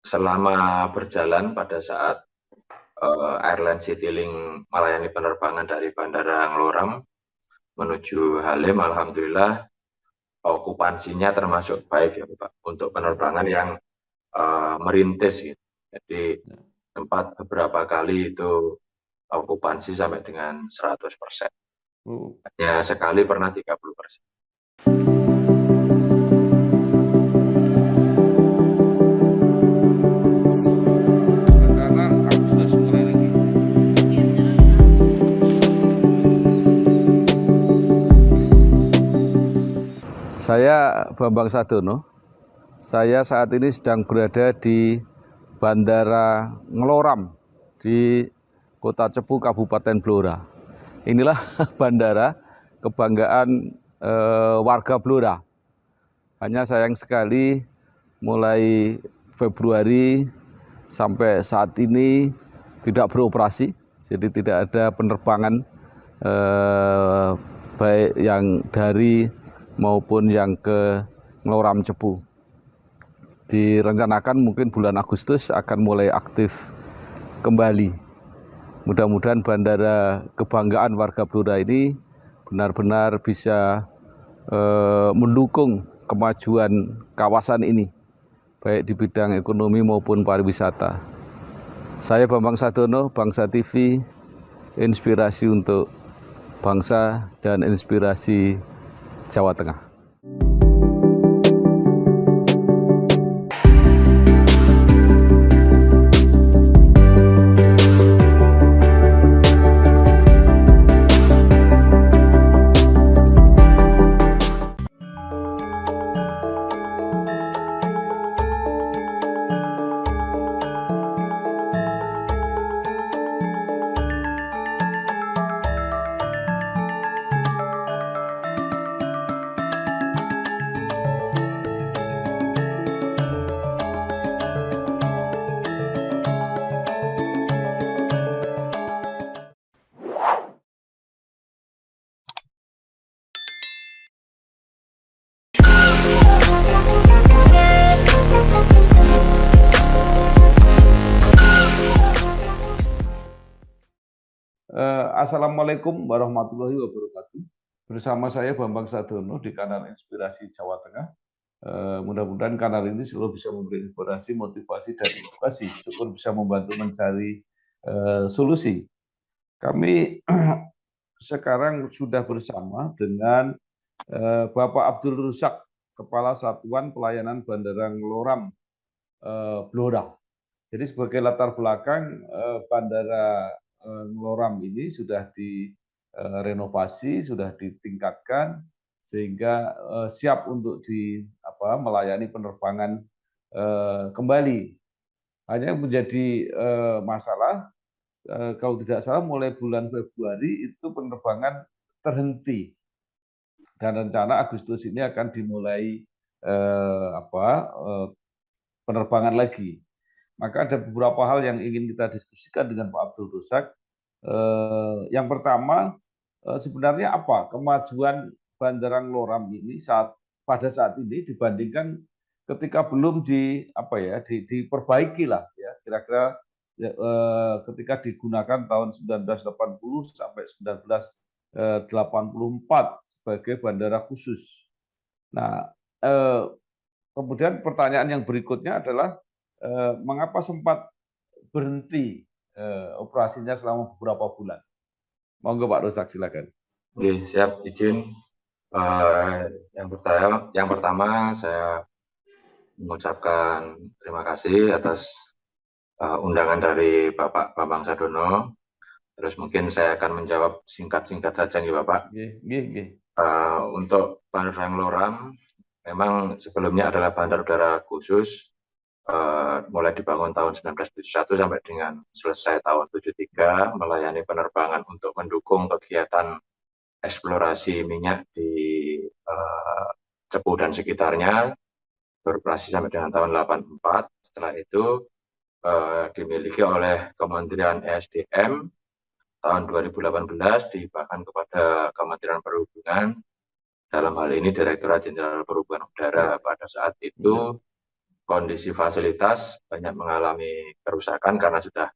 selama berjalan pada saat Airline Citylink melayani penerbangan dari Bandara Ngloram menuju Halim, alhamdulillah okupansinya termasuk baik ya Pak untuk penerbangan yang merintis gitu. Jadi sempat beberapa kali itu okupansi sampai dengan 100%. Ya sekali pernah 30%. Saya Bambang Sadono. Saya saat ini sedang berada di Bandara Ngloram di Kota Cepu, Kabupaten Blora. Inilah bandara kebanggaan warga Blora. Hanya sayang sekali mulai Februari sampai saat ini tidak beroperasi, jadi tidak ada penerbangan baik yang dari maupun yang ke Ngloram Cepu. Direncanakan mungkin bulan Agustus akan mulai aktif kembali. Mudah-mudahan bandara kebanggaan warga Blora ini benar-benar bisa mendukung kemajuan kawasan ini, baik di bidang ekonomi maupun pariwisata. Saya Bambang Sadono, Bangsa TV, inspirasi untuk bangsa dan inspirasi Jawa Tengah. Assalamualaikum warahmatullahi wabarakatuh. Bersama saya Bambang Sadono di kanal Inspirasi Jawa Tengah. Mudah-mudahan kanal ini selalu bisa memberi inspirasi, motivasi, dan edukasi, syukur bisa membantu mencari solusi. Kami sekarang sudah bersama dengan Bapak Abdul Rusak, Kepala Satuan Pelayanan Bandara Ngloram Blora. Jadi sebagai latar belakang Bandara Ngloram ini sudah direnovasi, sudah ditingkatkan sehingga siap untuk melayani penerbangan kembali. Hanya menjadi masalah kalau tidak salah mulai bulan Februari itu penerbangan terhenti dan rencana Agustus ini akan dimulai penerbangan lagi. Maka ada beberapa hal yang ingin kita diskusikan dengan Pak Abdul Rusak. Yang pertama, sebenarnya apa kemajuan Bandara Ngloram ini pada saat ini dibandingkan ketika belum diperbaiki lah ya, kira-kira ketika digunakan tahun 1980 sampai 1984 sebagai bandara khusus. Nah, kemudian pertanyaan yang berikutnya adalah mengapa sempat berhenti operasinya selama beberapa bulan? Monggo Pak Rusak, silakan. Oke, siap, izin. Yang pertama saya mengucapkan terima kasih atas undangan dari Bapak Bambang Sadono. Terus mungkin saya akan menjawab singkat-singkat saja nih Bapak. Untuk Bandara Ngloram memang sebelumnya adalah bandar udara khusus, mulai dibangun tahun 1971 sampai dengan selesai tahun 73, melayani penerbangan untuk mendukung kegiatan eksplorasi minyak di Cepu dan sekitarnya, beroperasi sampai dengan tahun 84. Setelah itu dimiliki oleh Kementerian ESDM, tahun 2018 dihibahkan kepada Kementerian Perhubungan, dalam hal ini Direktorat Jenderal Perhubungan Udara pada saat itu. kondisi fasilitas banyak mengalami kerusakan karena sudah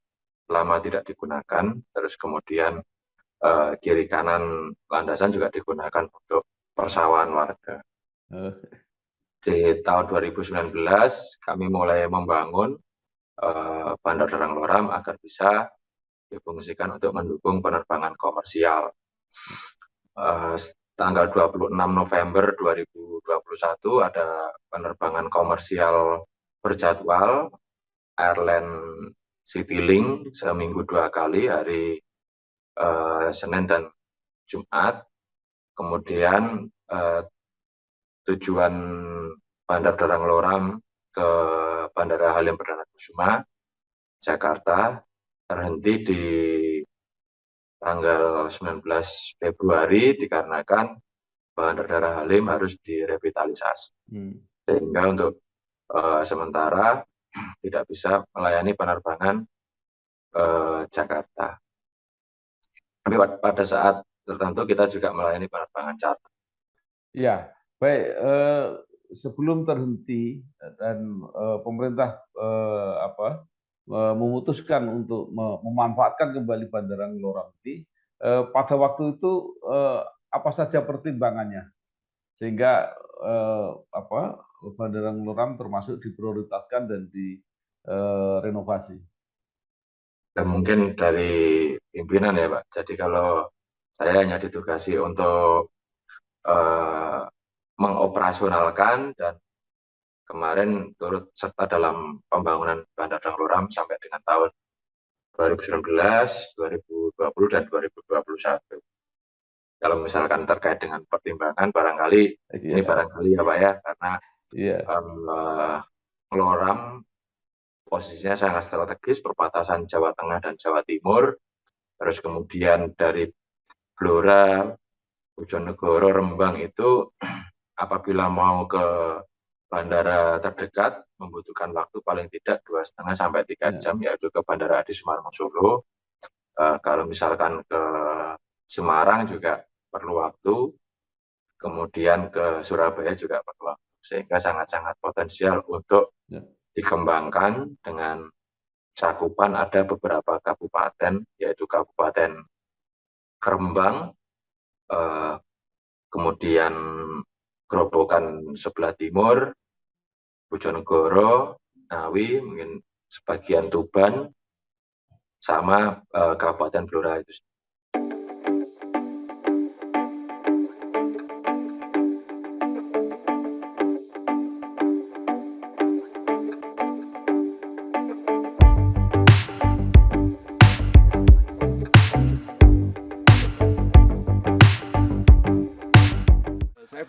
lama tidak digunakan. Terus kemudian kiri kanan landasan juga digunakan untuk persawahan warga. Di tahun 2019 kami mulai membangun Bandar Darang Loram agar bisa difungsikan untuk mendukung penerbangan komersial. Tanggal 26 November 2021 ada penerbangan komersial berjadwal Airline Citylink seminggu 2 kali, hari Senin dan Jumat. Kemudian tujuan Bandar Darang Loram ke Bandara Halim Perdana Kusuma, Jakarta, terhenti di tanggal 19 Februari dikarenakan Bandar Darang Halim harus direvitalisasi. Sehingga untuk sementara tidak bisa melayani penerbangan Jakarta. Tapi pada saat tertentu kita juga melayani penerbangan charter. Ya, baik. Sebelum terhenti dan pemerintah memutuskan untuk memanfaatkan kembali Bandara Loram ini, pada waktu itu apa saja pertimbangannya sehingga Bandara Loram termasuk diprioritaskan dan direnovasi? Dan mungkin dari pimpinan ya Pak. Jadi kalau saya hanya ditugasi untuk mengoperasionalkan dan kemarin turut serta dalam pembangunan Bandar Darang Loram sampai dengan tahun 2019, 2020, dan 2021. Kalau misalkan terkait dengan pertimbangan, barangkali ini barangkali ya Pak ya, karena Loram posisinya sangat strategis, perbatasan Jawa Tengah dan Jawa Timur. Terus kemudian dari Blora, Bojonegoro, Rembang itu apabila mau ke bandara terdekat membutuhkan waktu paling tidak 2,5 sampai 3 jam, yaitu ke Bandara Adi Sumarmo Solo. Kalau misalkan ke Semarang juga perlu waktu, kemudian ke Surabaya juga perlu waktu, sehingga sangat-sangat potensial untuk dikembangkan dengan cakupan ada beberapa kabupaten, yaitu Kabupaten Rembang, kemudian Grobogan sebelah timur, Bojonegoro, Ngawi, mungkin sebagian Tuban, sama Kabupaten Blora itu.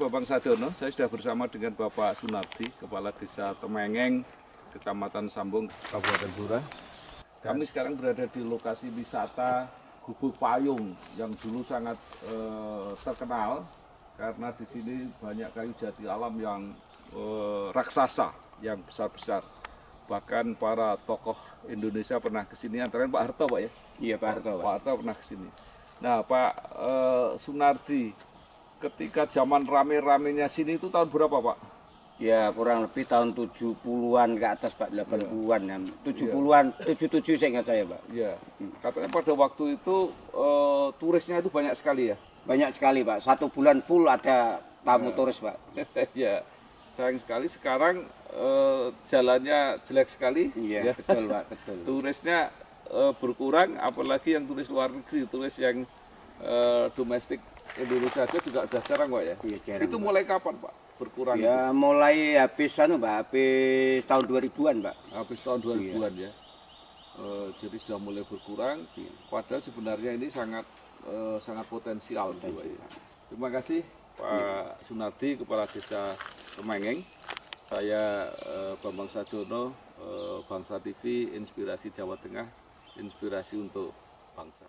Bambang Sadiono, saya sudah bersama dengan Bapak Sunardi, Kepala Desa Temengeng, Kecamatan Sambung, Kabupaten Blora. Kami sekarang berada di lokasi wisata Gubuk Payung yang dulu sangat terkenal karena di sini banyak kayu jati alam yang raksasa, yang besar-besar. Bahkan para tokoh Indonesia pernah ke sini, antara lain Pak Harto, Pak ya? Iya, Pak Harto. Pak Harto pernah ke sini. Nah, Pak Sunardi, ketika zaman rame-ramenya sini itu tahun berapa Pak? Ya kurang lebih tahun 70-an ke atas Pak, 80-an ya. 70-an, 77 saya ingat saya Pak. Iya. Katanya pada waktu itu turisnya itu banyak sekali ya? Banyak sekali Pak, 1 bulan full ada tamu turis Pak. Ya, sayang sekali sekarang jalannya jelek sekali. Iya ya. Betul Pak, betul. Turisnya berkurang, apalagi yang turis luar negeri, turis yang domestik Indonesia aja juga udah jarang Pak ya? Iya, jarang, itu Pak. Mulai kapan Pak berkurang? Ya itu? Mulai habis habis tahun 2000-an Pak. Habis tahun 2000-an ya. Jadi sudah mulai berkurang. Padahal sebenarnya ini sangat potensial Pak ya. Terima kasih Pak Sunardi, Kepala Desa Temengeng. Saya Bambang Sadiono, Bangsa TV, Inspirasi Jawa Tengah, inspirasi untuk bangsa.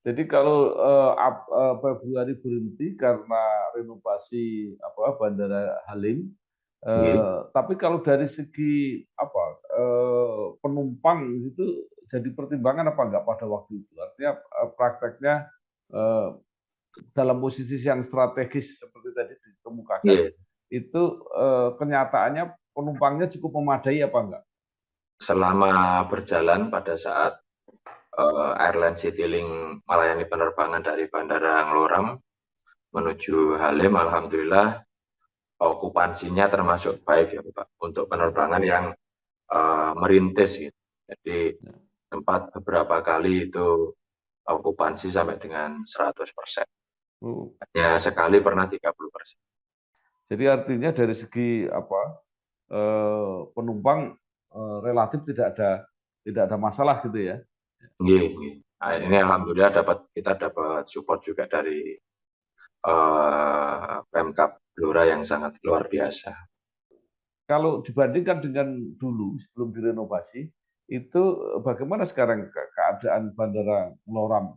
Jadi kalau Februari berhenti karena renovasi Bandara Halim, Nggih. Tapi kalau dari segi apa, penumpang itu jadi pertimbangan apa enggak pada waktu itu? Artinya, prakteknya, eee, dalam posisi yang strategis seperti tadi dikemukakan, Nggih. itu, kenyataannya penumpangnya cukup memadai apa enggak? Selama berjalan pada saat, airline Citylink melayani penerbangan dari Bandara Ngloram menuju Halim, alhamdulillah okupansinya termasuk baik ya Pak, untuk penerbangan yang, merintis gitu. Jadi Ya. sempat beberapa kali itu okupansi sampai dengan 100%. Oh, Hanya sekali pernah 30%. jadi artinya dari segi apa, penumpang, relatif tidak ada masalah gitu ya? Nggih, nggih. Nah, ini alhamdulillah kita dapat support juga dari, Pemkab Blora yang sangat luar biasa. Kalau dibandingkan dengan dulu sebelum direnovasi, itu bagaimana sekarang keadaan Bandara Ngloram?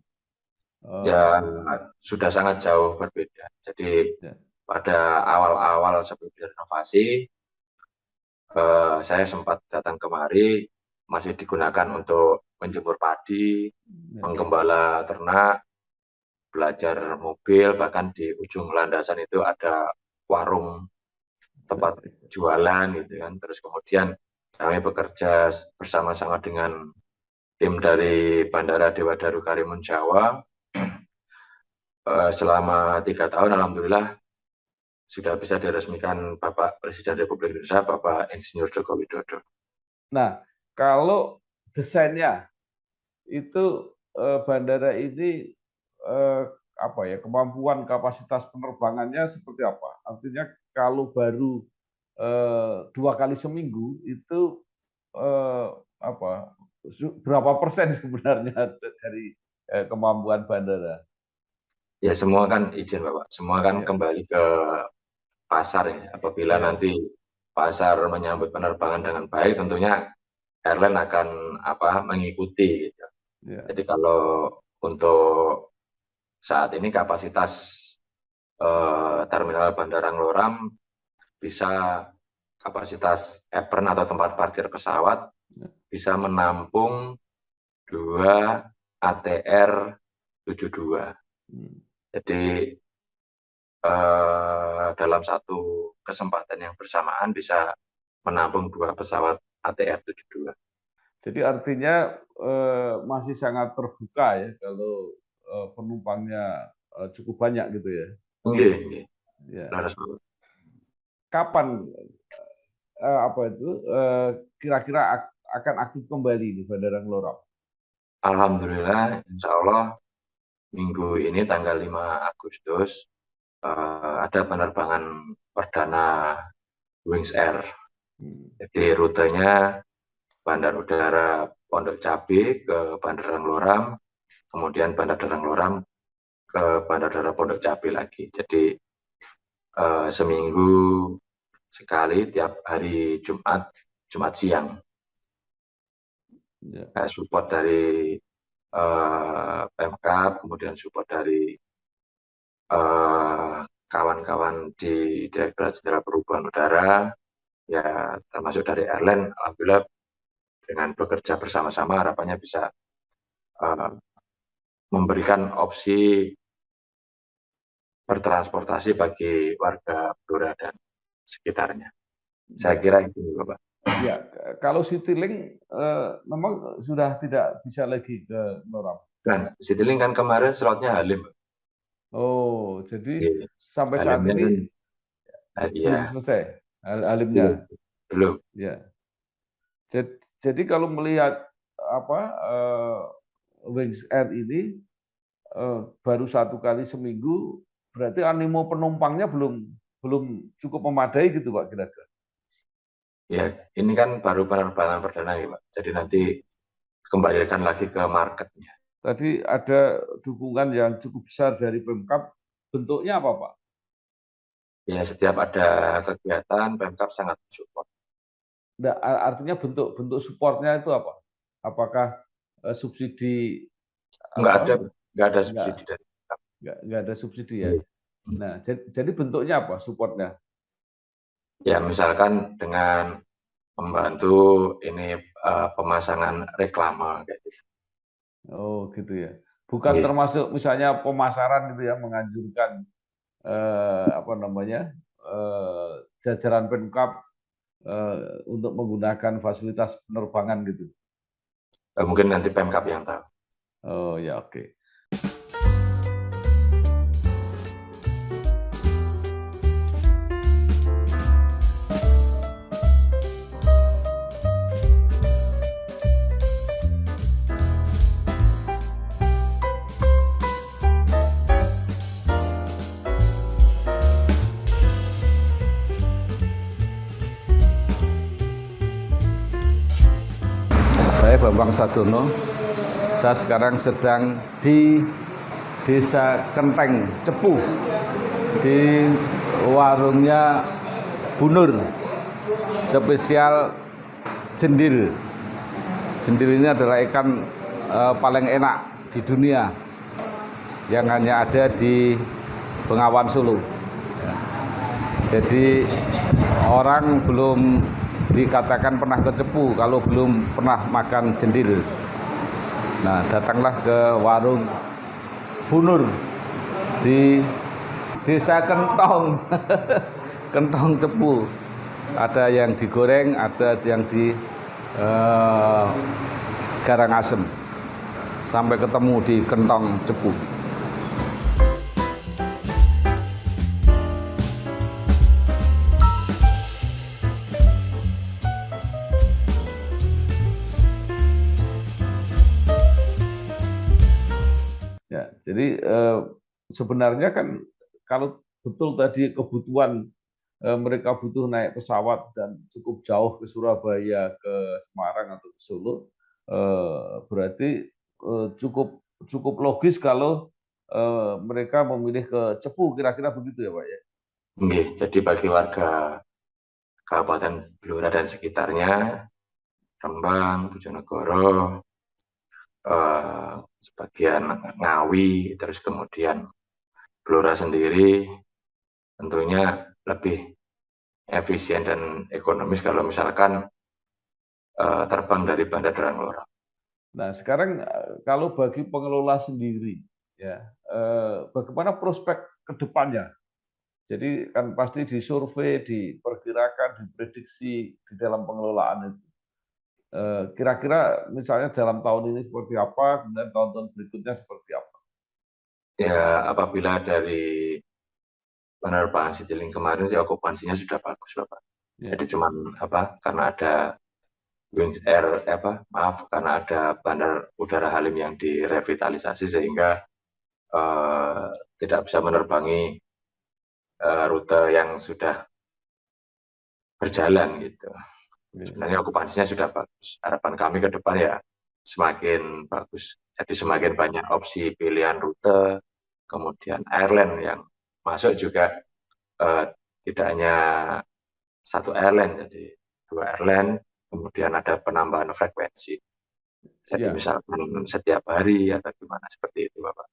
Ya, Eee, sudah sangat jauh berbeda. Jadi ya, pada awal-awal sebelum direnovasi, saya sempat datang kemari, masih digunakan untuk menjemur padi, ya, menggembala ternak, belajar mobil, bahkan di ujung landasan itu ada warung tempat jualan gitu kan. Terus kemudian kami bekerja bersama-sama dengan tim dari Bandara Dewa Daru Karimun Jawa. Selama 3 tahun, alhamdulillah sudah bisa diresmikan Bapak Presiden Republik Indonesia, Bapak Insinyur Joko Widodo. Nah, kalau desainnya itu, bandara ini, eee, apa ya, kemampuan kapasitas penerbangannya seperti apa? Artinya kalau baru, 2 kali seminggu itu, eee, apa, berapa persen sebenarnya dari, kemampuan bandara? Ya semua kan izin Bapak, semua kan Ya, kembali ke pasar ya. Apabila ya, nanti pasar menyambut penerbangan dengan baik, tentunya airline akan mengikuti gitu. ya, Jadi kalau untuk saat ini kapasitas terminal Bandara Ngloram bisa kapasitas apron atau tempat parkir pesawat ya, bisa menampung 2 ATR 72. hmm. Jadi dalam satu kesempatan yang bersamaan bisa menampung 2 pesawat ATR 72. Jadi artinya, masih sangat terbuka ya kalau, penumpangnya, cukup banyak gitu ya? Nggih, nggih. Ya. Leres Bapak. Kapan, apa itu, kira-kira akan aktif kembali nih Bandara Ngloram? Alhamdulillah, insya Allah minggu ini tanggal 5 Agustus ada penerbangan perdana Wings Air. Hmm, Jadi rutenya Bandar Udara Pondok Cabe ke Bandara Ngloram, kemudian Bandara Ngloram ke Bandara Pondok Cabe lagi. Jadi seminggu sekali tiap hari Jumat siang. ya, Support dari Pemkab, kemudian support dari kawan-kawan di Direktorat Jenderal Perhubungan Udara, ya termasuk dari airline, alhamdulillah dengan bekerja bersama-sama harapannya bisa memberikan opsi bertransportasi bagi warga Blora dan sekitarnya. Saya ya, kira itu Bapak. ya. Kalau Citylink, memang sudah tidak bisa lagi ke Ngloram? Dan Citylink kan kemarin slotnya Halim. Oh, jadi Iya. sampai saat Halimnya kan, ini iya, belum selesai belum, Halimnya? belum. Ya. Jadi kalau melihat apa, Wings Air ini, baru 1 kali seminggu, berarti animo penumpangnya belum belum cukup memadai gitu Pak kira-kira? Ya, ini kan baru penerbangan perdana ya Pak. Jadi nanti kembalikan lagi ke marketnya. Tadi ada dukungan yang cukup besar dari Pemkab, bentuknya apa Pak? Ya, setiap ada kegiatan Pemkab sangat support. Nggak, artinya bentuk bentuk supportnya itu apa? Apakah, subsidi Enggak ada, apa, enggak ada nggak subsidi dari Pemkab. nggak ada subsidi ya? Iya. Nah, jadi bentuknya apa supportnya? Ya, misalkan dengan membantu ini pemasangan reklame kayak gitu. Oh, gitu ya. Bukan Nggih. termasuk misalnya pemasaran gitu ya, menganjurkan apa namanya, jajaran Pemkab untuk menggunakan fasilitas penerbangan gitu. Mungkin nanti Pemkab yang tahu. Oh ya, oke. Saya Bambang Sadono. Saya sekarang sedang di Desa Kenteng, Cepu, di warungnya Bu Nur, spesial jendil. Jendil ini adalah ikan paling enak di dunia yang hanya ada di Bengawan Solo. Jadi orang belum dikatakan pernah ke Cepu kalau belum pernah makan jendil. Nah, datanglah ke warung Bu Nur di Desa Kentong, Kentong Cepu. Ada yang digoreng, ada yang di Karangasem. Sampai ketemu di Kentong Cepu. Ya, jadi sebenarnya kan kalau betul tadi kebutuhan mereka butuh naik pesawat dan cukup jauh ke Surabaya, ke Semarang atau ke Solo, berarti cukup cukup logis kalau mereka memilih ke Cepu, kira-kira begitu ya Pak ya? Nggih, jadi bagi warga Kabupaten Blora dan sekitarnya, Rembang, Bojonegoro, sebagian Ngawi, terus kemudian Blora sendiri, tentunya lebih efisien dan ekonomis kalau misalkan terbang dari Bandar Darang. Nah, sekarang kalau bagi pengelola sendiri, ya, bagaimana prospek ke depannya? Jadi kan pasti disurvei, diperkirakan, diprediksi di dalam pengelolaan itu. Kira-kira misalnya dalam tahun ini seperti apa, kemudian tahun-tahun berikutnya seperti apa? Ya, apabila dari penerbangan Citylink kemarin sih okupansinya sudah bagus, Bapak. Ya. Jadi cuman karena ada Wings Air karena ada Bandar Udara Halim yang direvitalisasi sehingga tidak bisa menerbangi rute yang sudah berjalan gitu. Sebenarnya okupansinya sudah bagus. Harapan kami ke depan ya semakin bagus. Jadi semakin banyak opsi pilihan rute, kemudian airline yang masuk juga tidak hanya satu airline, jadi 2 airline, kemudian ada penambahan frekuensi. Jadi Ya, misalkan setiap hari atau gimana seperti itu, Bapak.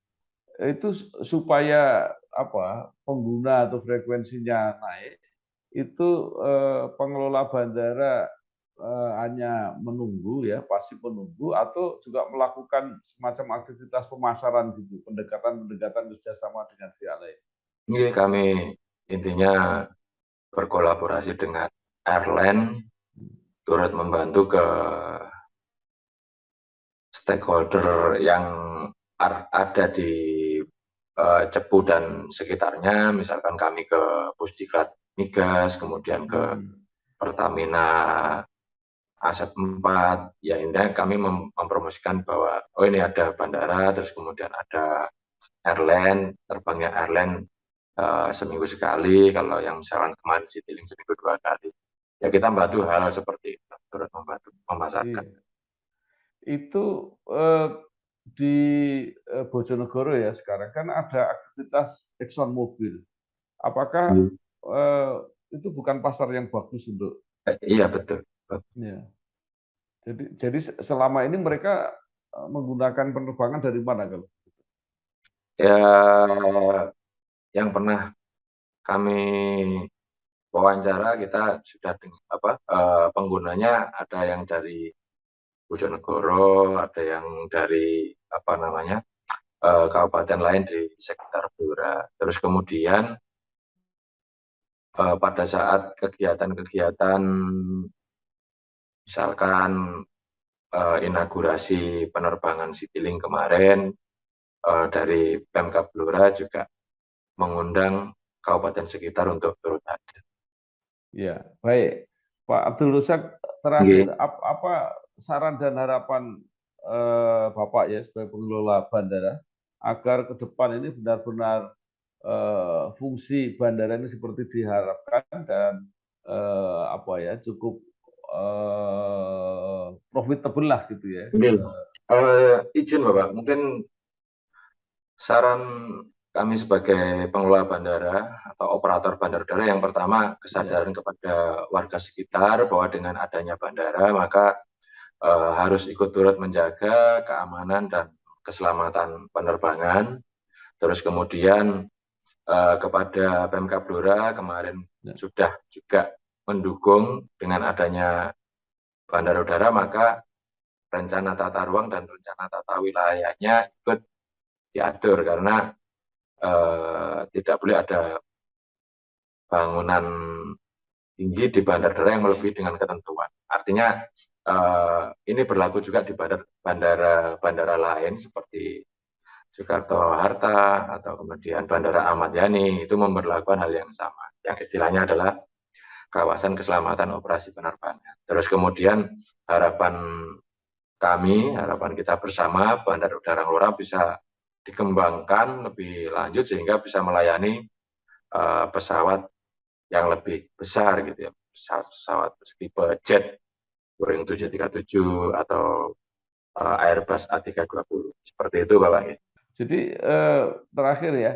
itu supaya apa pengguna atau frekuensinya naik, itu pengelola bandara hanya menunggu ya, pasti menunggu atau juga melakukan semacam aktivitas pemasaran gitu, pendekatan-pendekatan kerjasama dengan pihak lain. Ini kami intinya berkolaborasi dengan airline, turut membantu ke stakeholder yang ada di Cepu dan sekitarnya, misalkan kami ke Pusdiklat Migas, kemudian ke Pertamina Aset 4, ya intinya kami mempromosikan bahwa oh ini ada bandara, terus kemudian ada airline, terbangnya airline seminggu sekali, kalau yang misalkan kemarin Citylink seminggu 2 kali. Ya kita membantu hal seperti itu, turut membantu memasarkan. Iya. Itu di Bojonegoro ya sekarang kan ada aktivitas Exxon Mobil. Apakah itu bukan pasar yang bagus untuk? Iya betul. Ya. Jadi selama ini mereka menggunakan penerbangan dari mana kalau? Ya yang pernah kami wawancara kita sudah penggunanya ada yang dari Bojonegoro, ada yang dari kabupaten lain di sekitar Blora. Terus kemudian pada saat kegiatan-kegiatan misalkan inaugurasi penerbangan Citylink kemarin dari Pemkab Blora juga mengundang kabupaten sekitar untuk turut hadir. Ya, baik. Pak Abdul Rozak, terakhir apa saran dan harapan Bapak ya sebagai pengelola bandara agar ke depan ini benar-benar fungsi bandara ini seperti diharapkan dan cukup profitable lah gitu ya. Izin Bapak, mungkin saran kami sebagai pengelola bandara atau operator bandara, yang pertama kesadaran kepada warga sekitar bahwa dengan adanya bandara maka harus ikut turut menjaga keamanan dan keselamatan penerbangan. Terus kemudian kepada Pemkab Blora kemarin sudah juga mendukung dengan adanya bandara udara, maka rencana tata ruang dan rencana tata wilayahnya ikut diatur karena tidak boleh ada bangunan tinggi di bandara yang melebihi dengan ketentuan. Artinya ini berlaku juga di bandara lain seperti Soekarno-Hatta atau kemudian Bandara Ahmad Yani, itu memberlakukan hal yang sama, yang istilahnya adalah kawasan keselamatan operasi penerbangan. Terus kemudian harapan kita bersama Bandara Udara Blora bisa dikembangkan lebih lanjut sehingga bisa melayani pesawat yang lebih besar gitu ya, pesawat tipe jet Boeing 737 atau Airbus A320, seperti itu Bapak. Jadi terakhir ya,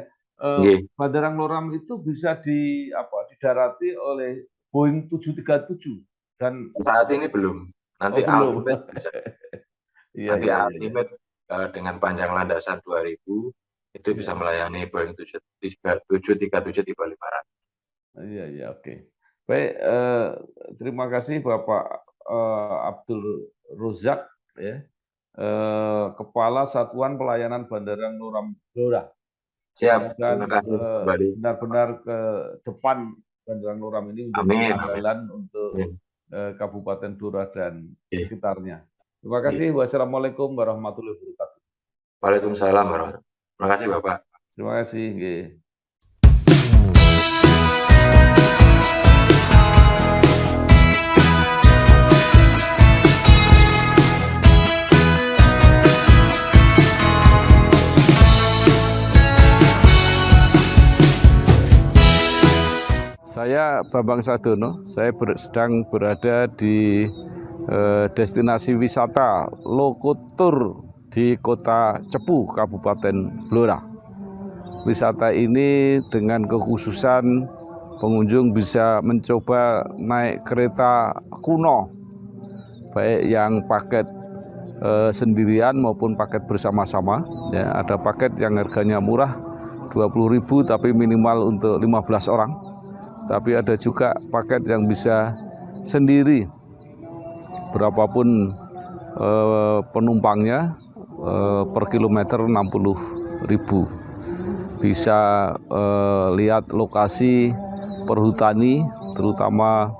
Bandara Ngloram itu bisa didarati oleh Boeing 737 dan saat ini belum. Nanti ultimate bisa. Nanti ultimate dengan panjang landasan 2000 itu bisa melayani Boeing 737 tipe 500. Iya, oke. Baik, terima kasih Bapak Abdul Rozak ya. Kepala Satuan Pelayanan Bandara Ngloram Blora. Siap, dan terima kasih benar-benar ke depan Bandara Ngloram ini menjadi andalan untuk Kabupaten Blora dan sekitarnya. Terima kasih. Wassalamualaikum warahmatullahi wabarakatuh. Waalaikumsalam warahmatullahi wabarakatuh. Terima kasih Bapak. Terima kasih. Saya Bambang Sadono, saya sedang berada di destinasi wisata Lokotur di Kota Cepu, Kabupaten Blora. Wisata ini dengan kekhususan pengunjung bisa mencoba naik kereta kuno, baik yang paket sendirian maupun paket bersama-sama. Ya, ada paket yang harganya murah 20.000 tapi minimal untuk 15 orang. Tapi ada juga paket yang bisa sendiri, berapapun penumpangnya, per kilometer 60.000. Bisa lihat lokasi perhutani, terutama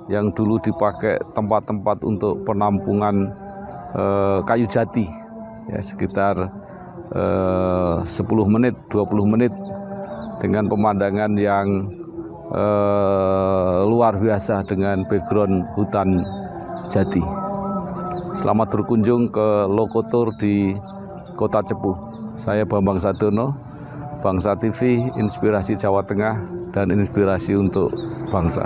yang dulu dipakai tempat-tempat untuk penampungan kayu jati, ya, sekitar 10 menit, 20 menit dengan pemandangan yang luar biasa dengan background hutan jati. Selamat berkunjung ke Lokotur di Kota Cepu. Saya Bambang Sadono, Bangsa TV, inspirasi Jawa Tengah dan inspirasi untuk bangsa.